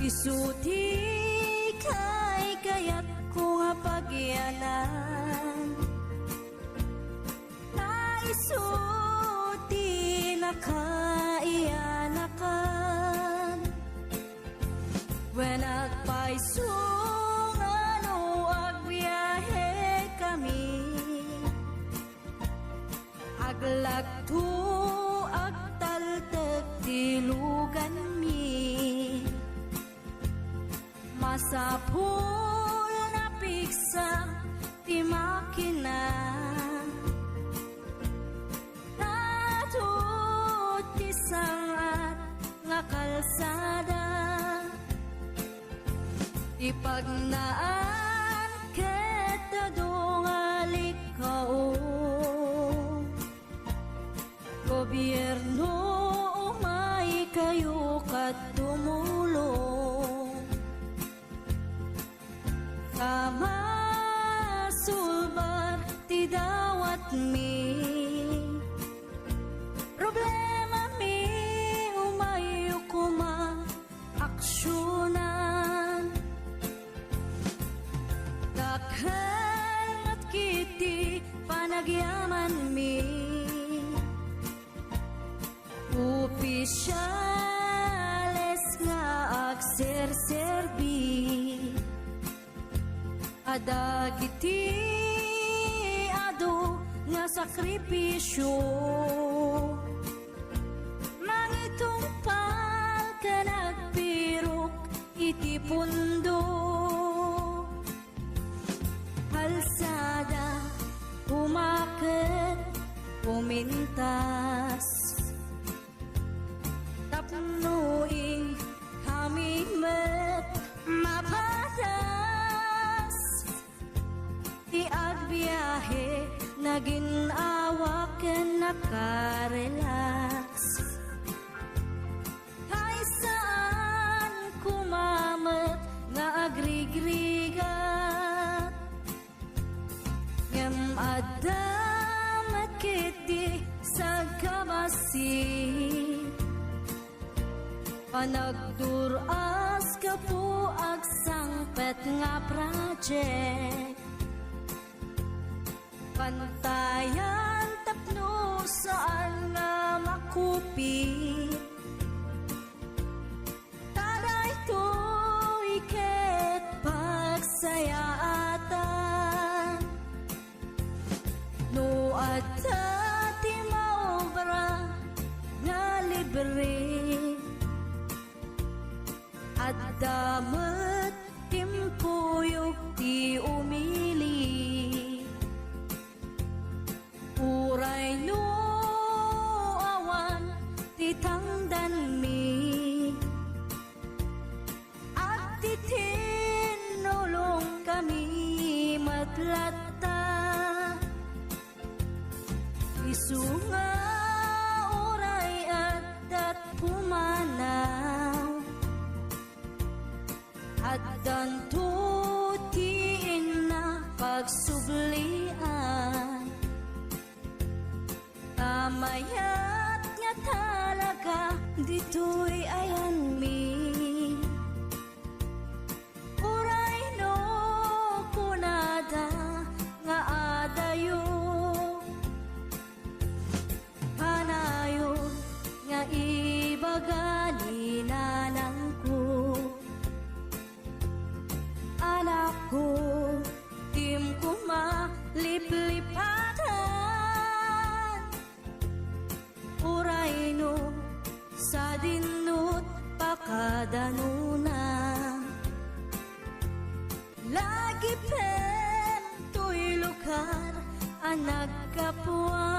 Isuti kay kaya't ko nga pagyanan, isuti na kaiyanakan. When nagpaisong ano agbiyahe kami, aglagto agtaltag tilugan mi, masapul na piksa ti makina, natut ti sangat nga kalsada, ipagnaan ket adungalik kao, gobyerno umay kayo kat tumulong, kamasulbar ti dawat mi, problema mi umayo kuma aksyonan, dakhan at kiti panagyaman mi, opisyales nga agserserbi, adagiti ado nga sakripisyo, mangitumpal ka nagpirok iti pundo, halsada umaket pumintas, tapnuing hamimet mapatas, ti agbiyahe naging awaken nakarelax, ay saan kumamet nga agrigrigat, ngem adamat kiti sa kabasi, panagduras ka po agsangpet nga project, pantayan tapno saan nga makupit, taray to iket pagsayaatan, no adta ti maobra nga libre, at damat timpuyog ti umili, uray no awan ti tangdan mi, at ti tinulong kami matlatta, isunga uray at pumanaw, at dantutiin na pagsublian, tamayat nga talaga dito'y ayan mi, uray no kunada nga adayo, panayon nga ibagani nanang ko, anak ko, tim ko maliplipatan, uray no sa dinut pakadanuna, lagi pen to'y lugar ang nagkapwa,